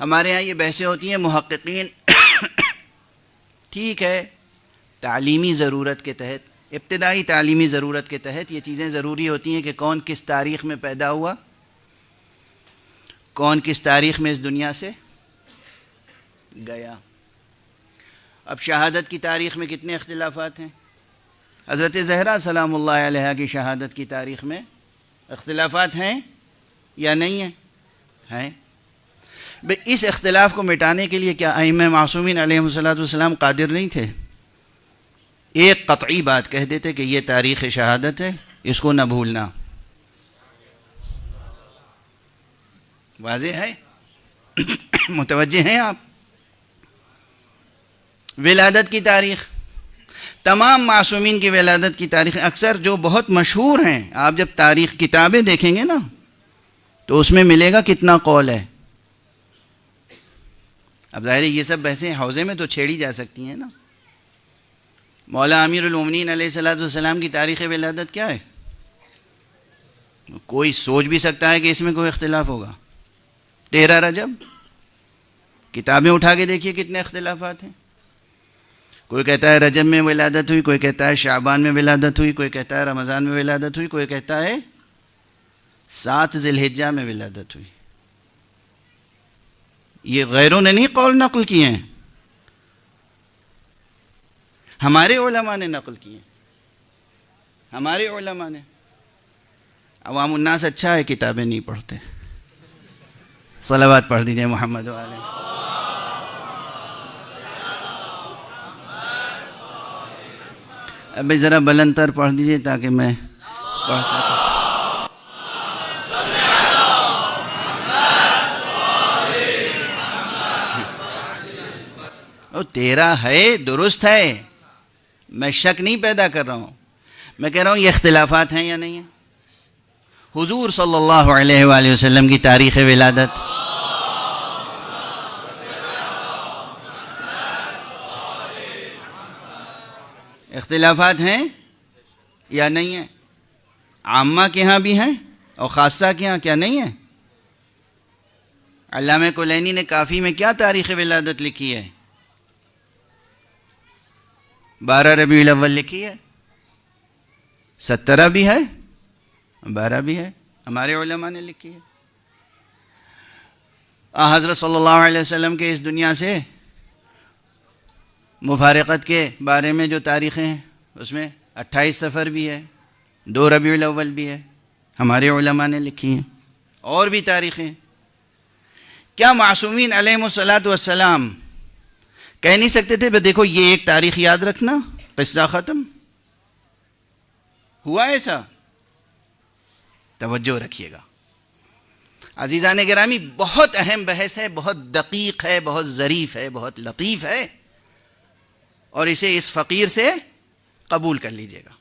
ہمارے ہاں یہ بحثیں ہوتی ہیں محققین ٹھیک ہے تعلیمی ضرورت کے تحت، ابتدائی تعلیمی ضرورت کے تحت یہ چیزیں ضروری ہوتی ہیں کہ کون کس تاریخ میں پیدا ہوا، کون کس تاریخ میں اس دنیا سے گیا۔ اب شہادت کی تاریخ میں کتنے اختلافات ہیں؟ حضرت زہرا سلام اللہ علیہا کی شہادت کی تاریخ میں اختلافات ہیں یا نہیں ہیں؟ ہیں۔ اس اختلاف کو مٹانے کے لیے کیا ائمہ معصومین علیہم السلام قادر نہیں تھے؟ ایک قطعی بات کہہ دیتے کہ یہ تاریخ شہادت ہے، اس کو نہ بھولنا۔ واضح ہے؟ متوجہ ہیں آپ؟ ولادت کی تاریخ، تمام معصومین کی ولادت کی تاریخ اکثر جو بہت مشہور ہیں، آپ جب تاریخ کتابیں دیکھیں گے نا تو اس میں ملے گا کتنا قول ہے۔ اب ظاہر ہے یہ سب بحثیں حوزے میں تو چھیڑی جا سکتی ہیں نا۔ مولا امیر المومنین علیہ السلام کی تاریخ ولادت کیا ہے؟ کوئی سوچ بھی سکتا ہے کہ اس میں کوئی اختلاف ہوگا؟ 13 رجب، کتابیں اٹھا کے دیکھیے کتنے اختلافات ہیں۔ کوئی کہتا ہے رجب میں ولادت ہوئی، کوئی کہتا ہے شعبان میں ولادت ہوئی، کوئی کہتا ہے رمضان میں ولادت ہوئی، کوئی کہتا ہے 7 ذی الحجہ میں ولادت ہوئی۔ یہ غیروں نے نہیں قول نقل کیے ہیں، ہمارے علماء نے نقل کیے ہیں، ہمارے علماء نے۔ عوام الناس اچھا ہے کتابیں نہیں پڑھتے۔ صلوات پڑھ دیجئے محمد والے۔ ابھی ذرا بلند تر پڑھ دیجئے تاکہ میں پڑھ سکوں۔ وہ 13 ہے، درست ہے، میں شک نہیں پیدا کر رہا ہوں، میں کہہ رہا ہوں یہ اختلافات ہیں یا نہیں ہیں؟ حضور صلی اللہ علیہ وآلہ وسلم کی تاریخ ولادت، اختلافات ہیں یا نہیں ہیں؟ عامہ کے ہاں بھی ہیں اور خاصہ کے ہاں کیا نہیں ہیں؟ علامہ کلینی نے کافی میں کیا تاریخ ولادت لکھی ہے؟ 12 ربیع الاول لکھی ہے، 17 بھی ہے، 12 بھی ہے، ہمارے علماء نے لکھی ہے۔ حضرت صلی اللہ علیہ وسلم کے اس دنیا سے مفارقت کے بارے میں جو تاریخیں ہیں اس میں 28 صفر بھی ہے، 2 ربیع الاول بھی ہے، ہمارے علماء نے لکھی ہیں، اور بھی تاریخیں۔ کیا معصومین علیہم السلام کہہ نہیں سکتے تھے دیکھو یہ ایک تاریخ یاد رکھنا، قصہ ختم؟ ہوا ایسا؟ توجہ رکھیے گا عزیزان گرامی، بہت اہم بحث ہے، بہت دقیق ہے، بہت ظریف ہے، بہت لطیف ہے، اور اسے اس فقیر سے قبول کر لیجئے گا۔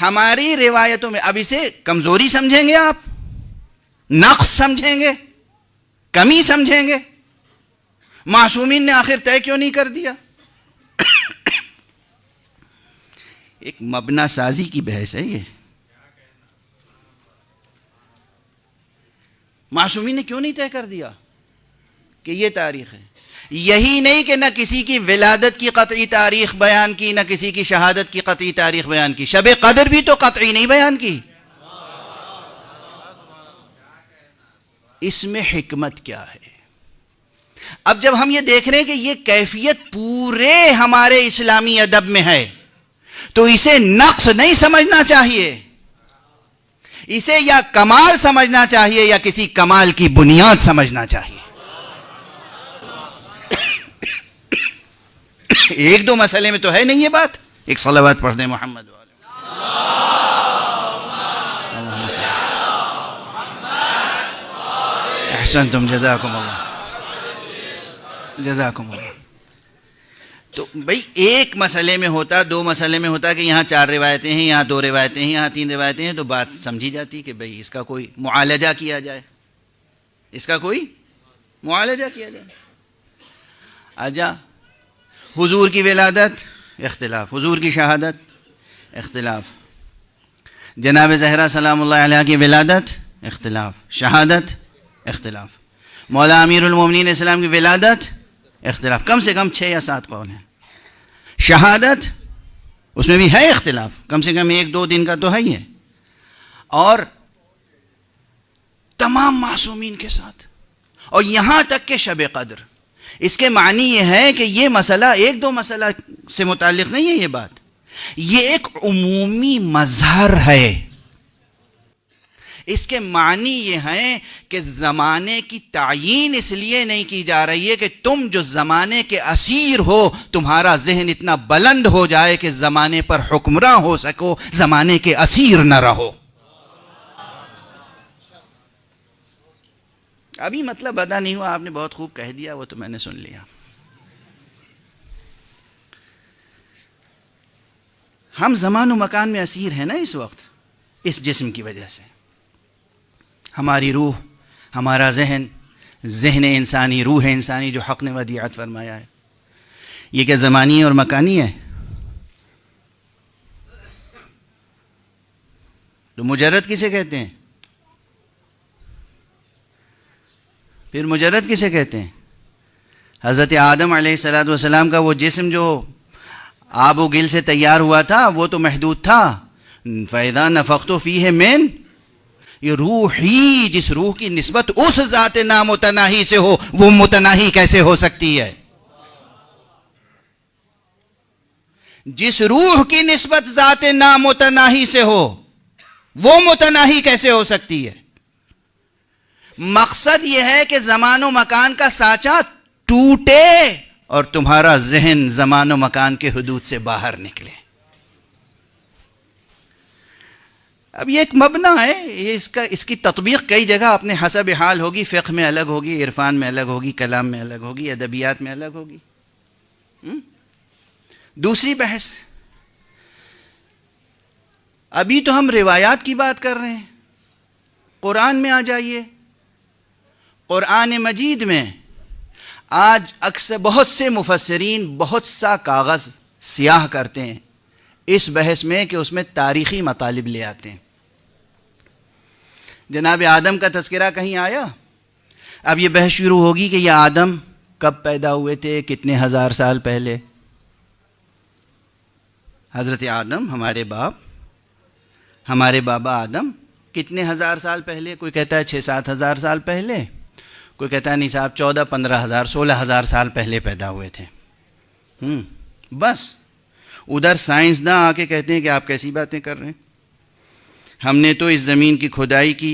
ہماری روایتوں میں اب اسے کمزوری سمجھیں گے آپ، نقص سمجھیں گے، کمی سمجھیں گے؟ معصومین نے آخر طے کیوں نہیں کر دیا؟ ایک مبنا سازی کی بحث ہے یہ۔ معصومین نے کیوں نہیں طے کر دیا کہ یہ تاریخ ہے؟ یہی نہیں کہ نہ کسی کی ولادت کی قطعی تاریخ بیان کی، نہ کسی کی شہادت کی قطعی تاریخ بیان کی، شب قدر بھی تو قطعی نہیں بیان کی۔ اس میں حکمت کیا ہے؟ اب جب ہم یہ دیکھ رہے ہیں کہ یہ کیفیت پورے ہمارے اسلامی ادب میں ہے تو اسے نقص نہیں سمجھنا چاہیے، اسے یا کمال سمجھنا چاہیے یا کسی کمال کی بنیاد سمجھنا چاہیے۔ ایک دو مسئلے میں تو ہے نہیں یہ بات۔ ایک صلوات پڑھ دیں محمد والے۔ احسنتم، جزاکم اللہ، جزاکم اللہ۔ تو بھئی ایک مسئلے میں ہوتا، دو مسئلے میں ہوتا کہ یہاں 4 روایتیں ہیں، یہاں 2 روایتیں ہیں، یہاں 3 روایتیں ہیں، تو بات سمجھی جاتی کہ بھئی اس کا کوئی معالجہ کیا جائے، اس کا کوئی معالجہ کیا جائے۔ آجا حضور کی ولادت اختلاف، حضور کی شہادت اختلاف، جناب زہرا سلام اللہ علیہ کی ولادت اختلاف، شہادت اختلاف، مولا امیر المومنین اسلام کی ولادت اختلاف، کم سے کم 6 یا 7 قول ہیں. شہادت اس میں بھی ہے اختلاف، کم سے کم 1-2 دن کا تو ہے ہی ہے. اور تمام معصومین کے ساتھ، اور یہاں تک کہ شب قدر. اس کے معنی یہ ہے کہ یہ مسئلہ 1-2 مسئلہ سے متعلق نہیں ہے، یہ بات یہ ایک عمومی مظہر ہے. اس کے معنی یہ ہیں کہ زمانے کی تعیین اس لیے نہیں کی جا رہی ہے کہ تم جو زمانے کے اسیر ہو تمہارا ذہن اتنا بلند ہو جائے کہ زمانے پر حکمراں ہو سکو، زمانے کے اسیر نہ رہو. ابھی مطلب ادا نہیں ہوا، آپ نے بہت خوب کہہ دیا، وہ تو میں نے سن لیا. ہم زمان و مکان میں اسیر ہیں نا اس وقت، اس جسم کی وجہ سے. ہماری روح، ہمارا ذہن انسانی، روح انسانی جو حق نے ودیعت فرمایا ہے، یہ کیا زمانی اور مکانی ہے؟ تو مجرد کسے کہتے ہیں؟ پھر مجرد کسے کہتے ہیں؟ حضرت آدم علیہ السلام کا وہ جسم جو آب و گل سے تیار ہوا تھا وہ تو محدود تھا. فَإِذَا نَفَخْتُ فِيهِ مِن، یہ روح ہی، جس روح کی نسبت اس ذات نامتناہی سے ہو، وہ متناہی کیسے ہو سکتی ہے؟ جس روح کی نسبت ذات نامتناہی سے ہو وہ متناہی کیسے ہو سکتی ہے؟ مقصد یہ ہے کہ زمان و مکان کا سانچہ ٹوٹے اور تمہارا ذہن زمان و مکان کے حدود سے باہر نکلے. اب یہ ایک مبنی ہے، یہ اس کی تطبیق کئی جگہ اپنے حسب حال ہوگی. فقہ میں الگ ہوگی، عرفان میں الگ ہوگی، کلام میں الگ ہوگی، ادبیات میں الگ ہوگی. دوسری بحث، ابھی تو ہم روایات کی بات کر رہے ہیں. قرآن میں آ جائیے. قرآن مجید میں آج اکثر بہت سے مفسرین بہت سا کاغذ سیاہ کرتے ہیں اس بحث میں کہ اس میں تاریخی مطالب لے آتے ہیں. جناب آدم کا تذکرہ کہیں آیا؟ اب یہ بحث شروع ہوگی کہ یہ آدم کب پیدا ہوئے تھے، کتنے ہزار سال پہلے. حضرت آدم ہمارے باپ، ہمارے بابا آدم کتنے ہزار سال پہلے؟ کوئی کہتا ہے 6-7 ہزار سال پہلے، کوئی کہتا ہے نہیں صاحب 14-15 ہزار 16 ہزار سال پہلے پیدا ہوئے تھے. بس ادھر سائنسداں آ کے کہتے ہیں کہ آپ کیسی باتیں کر رہے ہیں، ہم نے تو اس زمین کی کھدائی کی،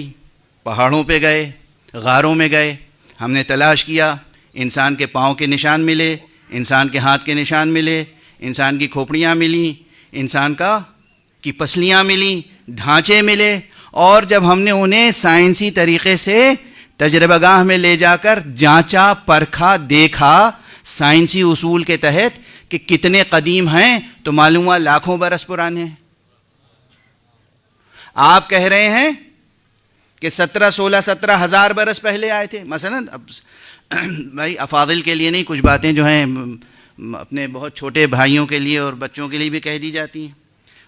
پہاڑوں پہ گئے، غاروں میں گئے، ہم نے تلاش کیا، انسان کے پاؤں کے نشان ملے، انسان کے ہاتھ کے نشان ملے، انسان کی کھوپڑیاں ملیں، انسان کی پسلیاں ملیں، ڈھانچے ملے، اور جب ہم نے انہیں سائنسی طریقے سے تجربہ گاہ میں لے جا کر جانچا، پرکھا، دیکھا سائنسی اصول کے تحت کہ کتنے قدیم ہیں، تو معلوم ہوا لاکھوں برس پرانے ہیں. آپ کہہ رہے ہیں کہ 17 ہزار برس پہلے آئے تھے. مثلا اب بھائی افاضل کے لیے نہیں، کچھ باتیں جو ہیں اپنے بہت چھوٹے بھائیوں کے لیے اور بچوں کے لیے بھی کہہ دی جاتی ہیں.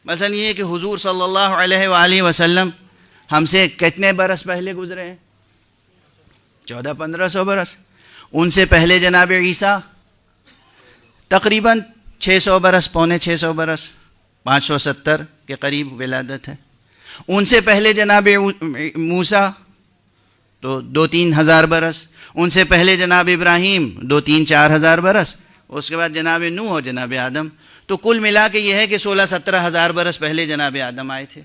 مثلا یہ کہ حضور صلی اللہ علیہ وآلہ وسلم ہم سے کتنے برس پہلے گزرے ہیں؟ 1400-1500 برس. ان سے پہلے جناب عیسیٰ تقریباً 600 برس، پونے 600 برس، 570 کے قریب ولادت ہے. ان سے پہلے جناب موسیٰ تو 2-3 ہزار برس. ان سے پہلے جناب ابراہیم 2-3-4 ہزار برس. اس کے بعد جناب نوح اور جناب آدم. تو کل ملا کے یہ ہے کہ 16-17 ہزار برس پہلے جناب آدم آئے تھے.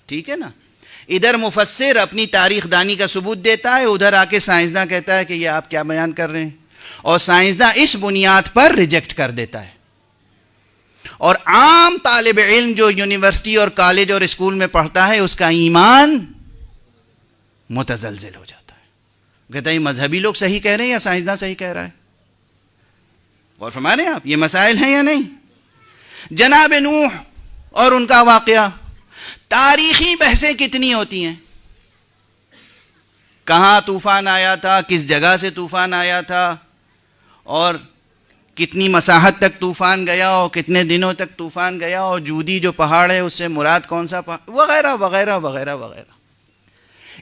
ٹھیک ہے نا؟ ادھر مفسر اپنی تاریخ دانی کا ثبوت دیتا ہے، ادھر آ کے سائنسداں کہتا ہے کہ یہ آپ کیا بیان کر رہے ہیں، اور سائنسداں اس بنیاد پر ریجیکٹ کر دیتا ہے. اور عام طالب علم جو یونیورسٹی اور کالج اور اسکول میں پڑھتا ہے اس کا ایمان متزلزل ہو جاتا ہے. کہتا ہے یہ مذہبی لوگ صحیح کہہ رہے ہیں یا سائنسداں صحیح کہہ رہا ہے؟ غور فرما رہے ہیں آپ؟ یہ مسائل ہیں یا نہیں؟ جناب نوح اور ان کا واقعہ، تاریخی بحثیں کتنی ہوتی ہیں. کہاں طوفان آیا تھا، کس جگہ سے طوفان آیا تھا، اور کتنی مساحت تک طوفان گیا، اور کتنے دنوں تک طوفان گیا، اور جودی جو پہاڑ ہے اس سے مراد کون سا پہاڑ، وغیرہ وغیرہ وغیرہ وغیرہ.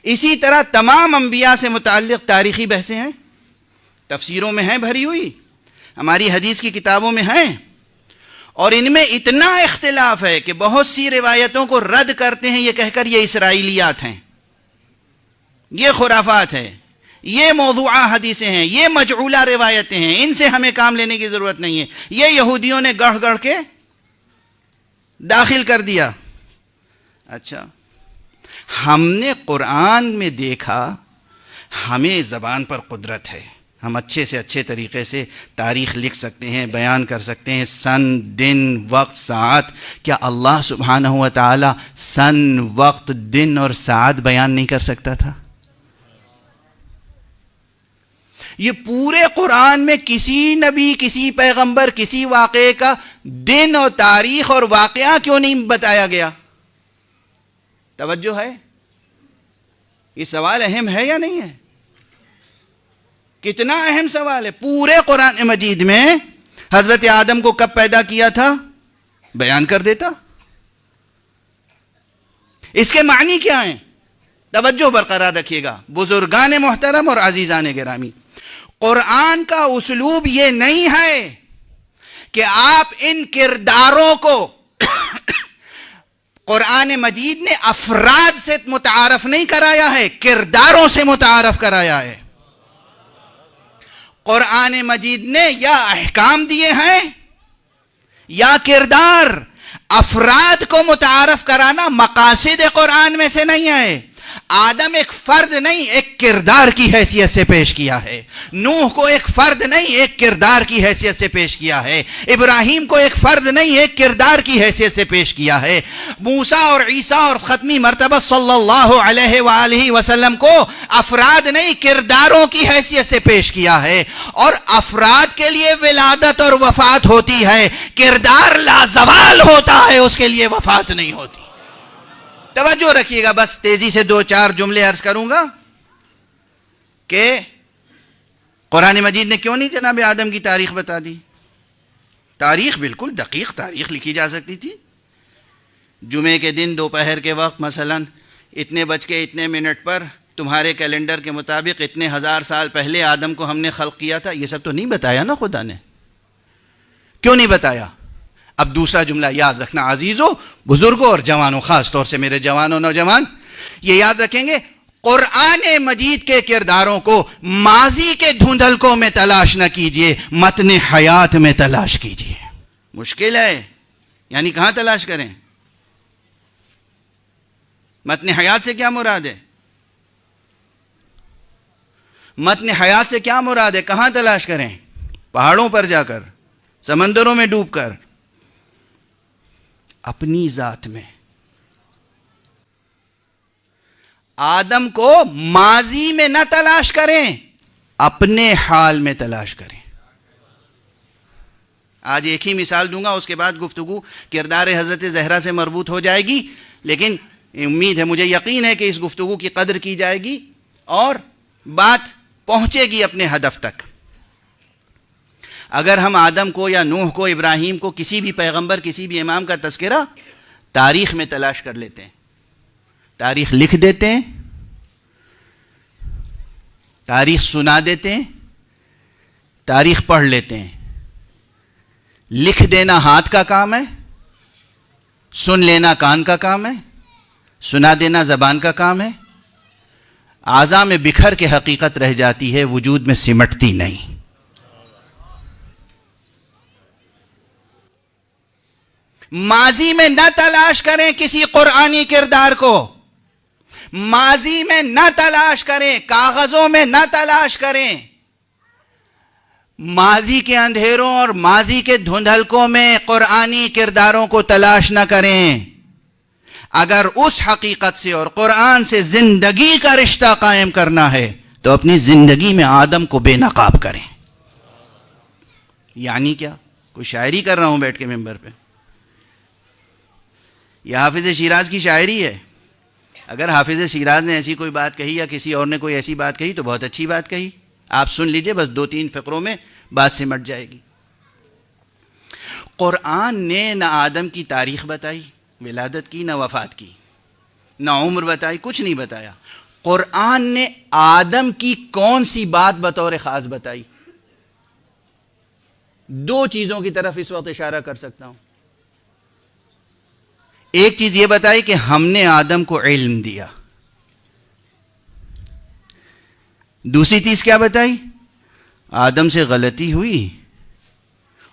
اسی طرح تمام انبیاء سے متعلق تاریخی بحثیں ہیں، تفسیروں میں ہیں بھری ہوئی، ہماری حدیث کی کتابوں میں ہیں، اور ان میں اتنا اختلاف ہے کہ بہت سی روایتوں کو رد کرتے ہیں یہ کہہ کر یہ اسرائیلیات ہیں، یہ خرافات ہے، یہ موضوعہ حدیثیں ہیں، یہ مجعولہ روایتیں ہیں، ان سے ہمیں کام لینے کی ضرورت نہیں ہے، یہ یہودیوں نے گڑھ گڑھ کے داخل کر دیا۔ اچھا، ہم نے قرآن میں دیکھا ہمیں زبان پر قدرت ہے، ہم اچھے سے اچھے طریقے سے تاریخ لکھ سکتے ہیں، بیان کر سکتے ہیں، سن، دن، وقت، ساعت۔ کیا اللہ سبحانہ و تعالی سن، وقت، دن اور ساعت بیان نہیں کر سکتا تھا؟ یہ پورے قرآن میں کسی نبی، کسی پیغمبر، کسی واقعے کا دن اور تاریخ اور واقعہ کیوں نہیں بتایا گیا؟ توجہ ہے؟ یہ سوال اہم ہے یا نہیں ہے؟ کتنا اہم سوال ہے۔ پورے قرآن مجید میں حضرت آدم کو کب پیدا کیا تھا بیان کر دیتا۔ اس کے معنی کیا ہیں؟ توجہ برقرار رکھیے گا بزرگان محترم اور عزیزان گرامی۔ قرآن کا اسلوب یہ نہیں ہے کہ آپ ان کرداروں کو قرآن مجید نے افراد سے متعارف نہیں کرایا ہے، کرداروں سے متعارف کرایا ہے۔ قرآن مجید نے یا احکام دیے ہیں یا کردار۔ افراد کو متعارف کرانا مقاصد قرآن میں سے نہیں ہے۔ آدم ایک فرد نہیں، ایک کردار کی حیثیت سے پیش کیا ہے۔ نوح کو ایک فرد نہیں، ایک کردار کی حیثیت سے پیش کیا ہے۔ ابراہیم کو ایک فرد نہیں، ایک کردار کی حیثیت سے پیش کیا ہے۔ موسیٰ اور عیسیٰ اور ختمی مرتبہ صلی اللہ علیہ وآلہ وسلم کو افراد نہیں، کرداروں کی حیثیت سے پیش کیا ہے۔ اور افراد کے لیے ولادت اور وفات ہوتی ہے، کردار لازوال ہوتا ہے، اس کے لیے وفات نہیں ہوتی۔ توجہ رکھیے گا، بس تیزی سے دو چار جملے عرض کروں گا کہ قرآن مجید نے کیوں نہیں جناب آدم کی تاریخ بتا دی۔ تاریخ بالکل دقیق تاریخ لکھی جا سکتی تھی۔ جمعے کے دن دوپہر کے وقت مثلا اتنے بج کے اتنے منٹ پر تمہارے کیلنڈر کے مطابق اتنے ہزار سال پہلے آدم کو ہم نے خلق کیا تھا، یہ سب تو نہیں بتایا نا خدا نے۔ کیوں نہیں بتایا؟ اب دوسرا جملہ یاد رکھنا عزیزو، بزرگوں اور جوانوں، خاص طور سے میرے جوانوں نوجوان یہ یاد رکھیں گے، قرآن مجید کے کرداروں کو ماضی کے دھندلکوں میں تلاش نہ کیجئے، متن حیات میں تلاش کیجئے۔ مشکل ہے، یعنی کہاں تلاش کریں؟ متن حیات سے کیا مراد ہے؟ متن حیات سے کیا مراد ہے؟ کہاں تلاش کریں؟ پہاڑوں پر جا کر، سمندروں میں ڈوب کر؟ اپنی ذات میں۔ آدم کو ماضی میں نہ تلاش کریں، اپنے حال میں تلاش کریں۔ آج ایک ہی مثال دوں گا، اس کے بعد گفتگو کردار حضرت زہرا سے مربوط ہو جائے گی، لیکن امید ہے، مجھے یقین ہے کہ اس گفتگو کی قدر کی جائے گی اور بات پہنچے گی اپنے ہدف تک۔ اگر ہم آدم کو یا نوح کو، ابراہیم کو، کسی بھی پیغمبر، کسی بھی امام کا تذکرہ تاریخ میں تلاش کر لیتے ہیں، تاریخ لکھ دیتے ہیں، تاریخ سنا دیتے ہیں، تاریخ پڑھ لیتے ہیں۔ لکھ دینا ہاتھ کا کام ہے، سن لینا کان کا کام ہے، سنا دینا زبان کا کام ہے۔ اعضاء میں بکھر کے حقیقت رہ جاتی ہے، وجود میں سمٹتی نہیں۔ ماضی میں نہ تلاش کریں کسی قرآنی کردار کو، ماضی میں نہ تلاش کریں، کاغذوں میں نہ تلاش کریں، ماضی کے اندھیروں اور ماضی کے دھندلکوں میں قرآنی کرداروں کو تلاش نہ کریں۔ اگر اس حقیقت سے اور قرآن سے زندگی کا رشتہ قائم کرنا ہے تو اپنی زندگی میں آدم کو بے نقاب کریں۔ یعنی کیا؟ کوئی شاعری کر رہا ہوں بیٹھ کے ممبر پہ؟ یہ حافظ شیراز کی شاعری ہے۔ اگر حافظ شیراز نے ایسی کوئی بات کہی یا کسی اور نے کوئی ایسی بات کہی تو بہت اچھی بات کہی، آپ سن لیجئے، بس 2-3 فقروں میں بات سمٹ جائے گی۔ قرآن نے نہ آدم کی تاریخ بتائی ولادت کی، نہ وفات کی، نہ عمر بتائی، کچھ نہیں بتایا۔ قرآن نے آدم کی کون سی بات بطور خاص بتائی؟ دو چیزوں کی طرف اس وقت اشارہ کر سکتا ہوں. ایک چیز یہ بتائی کہ ہم نے آدم کو علم دیا. دوسری چیز کیا بتائی؟ آدم سے غلطی ہوئی،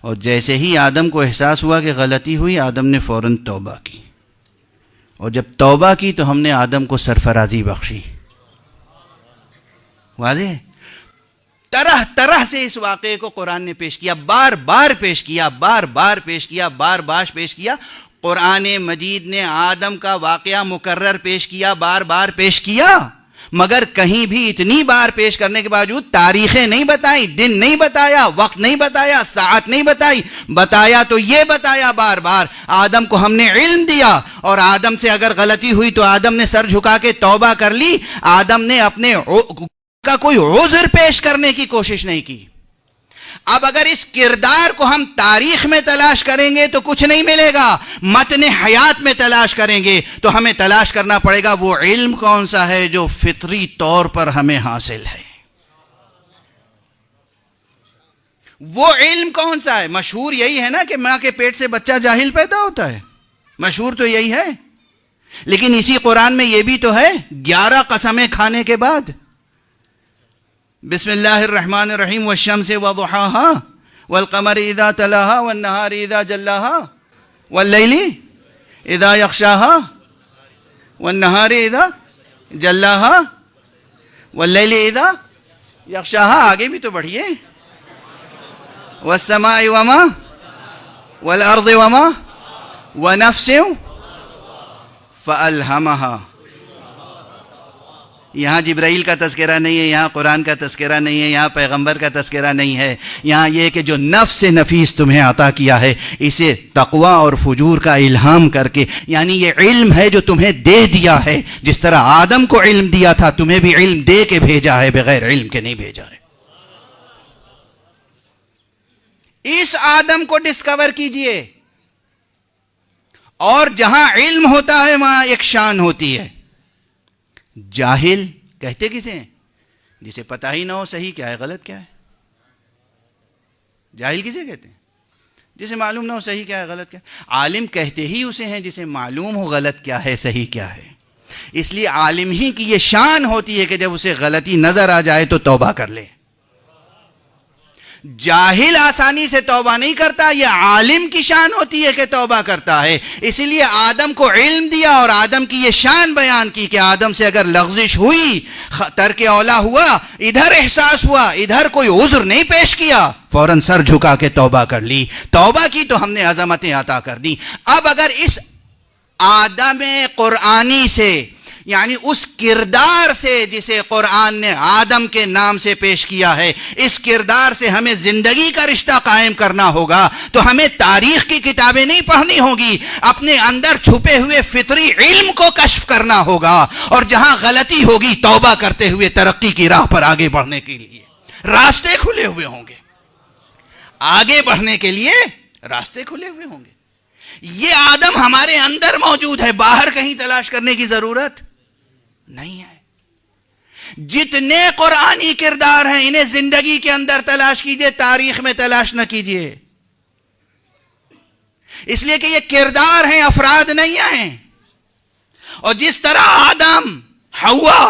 اور جیسے ہی آدم کو احساس ہوا کہ غلطی ہوئی، آدم نے فوراً توبہ کی، اور جب توبہ کی تو ہم نے آدم کو سرفرازی بخشی. واضح ہے؟ طرح طرح سے اس واقعے کو قرآن نے پیش کیا، بار بار پیش کیا، بار بار پیش کیا، بار بار پیش کیا. قرآن مجید نے آدم کا واقعہ مکرر پیش کیا، بار بار پیش کیا، مگر کہیں بھی اتنی بار پیش کرنے کے باوجود تاریخیں نہیں بتائیں، دن نہیں بتایا، وقت نہیں بتایا، ساعت نہیں بتائی. بتایا تو یہ بتایا بار بار آدم کو ہم نے علم دیا، اور آدم سے اگر غلطی ہوئی تو آدم نے سر جھکا کے توبہ کر لی. آدم نے اپنے کا کوئی عذر پیش کرنے کی کوشش نہیں کی. اب اگر اس کردار کو ہم تاریخ میں تلاش کریں گے تو کچھ نہیں ملے گا، متن حیات میں تلاش کریں گے تو ہمیں تلاش کرنا پڑے گا وہ علم کون سا ہے جو فطری طور پر ہمیں حاصل ہے. وہ علم کون سا ہے؟ مشہور یہی ہے نا کہ ماں کے پیٹ سے بچہ جاہل پیدا ہوتا ہے، مشہور تو یہی ہے. لیکن اسی قرآن میں یہ بھی تو ہے 11 قسمیں کھانے کے بعد. بسم اللہ الرحمن الرحیم والشمس وضحاها والقمر اذا تلاها والنهار اذا جلاها واللیل اذا یغشاها والنهار اذا جلاها واللیل اذا یغشاها. آگے بھی تو بڑھیے. والسماء وما والارض وما ونفس فألهمها. یہاں جبرائیل کا تذکرہ نہیں ہے، یہاں قرآن کا تذکرہ نہیں ہے، یہاں پیغمبر کا تذکرہ نہیں ہے. یہاں یہ کہ جو نفس نفیس تمہیں عطا کیا ہے اسے تقوی اور فجور کا الہام کر کے، یعنی یہ علم ہے جو تمہیں دے دیا ہے. جس طرح آدم کو علم دیا تھا تمہیں بھی علم دے کے بھیجا ہے، بغیر علم کے نہیں بھیجا ہے. اس آدم کو ڈسکور کیجئے. اور جہاں علم ہوتا ہے وہاں ایک شان ہوتی ہے. جاہل کہتے کسے ہیں؟ جسے پتہ ہی نہ ہو صحیح کیا ہے غلط کیا ہے. جاہل کسے کہتے ہیں؟ جسے معلوم نہ ہو صحیح کیا ہے غلط کیا ہے. عالم کہتے ہی اسے ہیں جسے معلوم ہو غلط کیا ہے صحیح کیا ہے. اس لیے عالم ہی کی یہ شان ہوتی ہے کہ جب اسے غلطی نظر آ جائے تو توبہ کر لے. جاہل آسانی سے توبہ نہیں کرتا، یہ عالم کی شان ہوتی ہے کہ توبہ کرتا ہے. اسی لیے آدم کو علم دیا اور آدم کی یہ شان بیان کی کہ آدم سے اگر لغزش ہوئی، ترک اولا ہوا، ادھر احساس ہوا، ادھر کوئی عذر نہیں پیش کیا، فوراً سر جھکا کے توبہ کر لی. توبہ کی تو ہم نے عظمتیں عطا کر دی. اب اگر اس آدم قرآنی سے، یعنی اس کردار سے جسے قرآن نے آدم کے نام سے پیش کیا ہے، اس کردار سے ہمیں زندگی کا رشتہ قائم کرنا ہوگا تو ہمیں تاریخ کی کتابیں نہیں پڑھنی ہوگی، اپنے اندر چھپے ہوئے فطری علم کو کشف کرنا ہوگا. اور جہاں غلطی ہوگی توبہ کرتے ہوئے ترقی کی راہ پر آگے بڑھنے کے لیے راستے کھلے ہوئے ہوں گے. آگے بڑھنے کے لیے راستے کھلے ہوئے ہوں گے. یہ آدم ہمارے اندر موجود ہے، باہر کہیں تلاش کرنے کی ضرورت نہیں ہے. جتنے قرآنی کردار ہیں انہیں زندگی کے اندر تلاش کیجئے، تاریخ میں تلاش نہ کیجئے. اس لیے کہ یہ کردار ہیں، افراد نہیں ہیں. اور جس طرح آدم، حوا،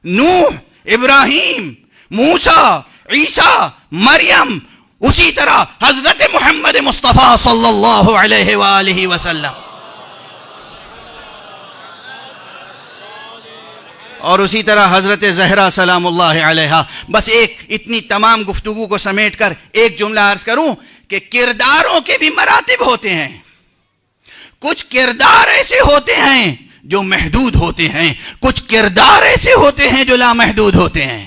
نوح، ابراہیم، موسیٰ، عیسیٰ، مریم، اسی طرح حضرت محمد مصطفیٰ صلی اللہ علیہ وآلہ وسلم، اور اسی طرح حضرت زہرا سلام اللہ علیہا. بس ایک اتنی تمام گفتگو کو سمیٹ کر ایک جملہ عرض کروں کہ کرداروں کے بھی مراتب ہوتے ہیں. کچھ کردار ایسے ہوتے ہیں جو محدود ہوتے ہیں، کچھ کردار ایسے ہوتے ہیں جو لامحدود ہوتے ہیں.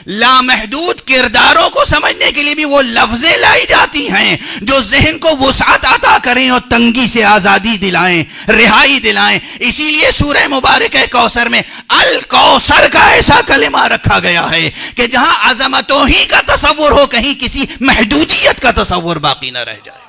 لامحدود کرداروں کو سمجھنے کے لیے بھی وہ لفظیں لائی جاتی ہیں جو ذہن کو وسعت عطا کریں اور تنگی سے آزادی دلائیں، رہائی دلائیں. اسی لیے سورہ مبارکہ کوثر میں الکوثر کا ایسا کلمہ رکھا گیا ہے کہ جہاں عظمتوں ہی کا تصور ہو، کہیں کسی محدودیت کا تصور باقی نہ رہ جائے.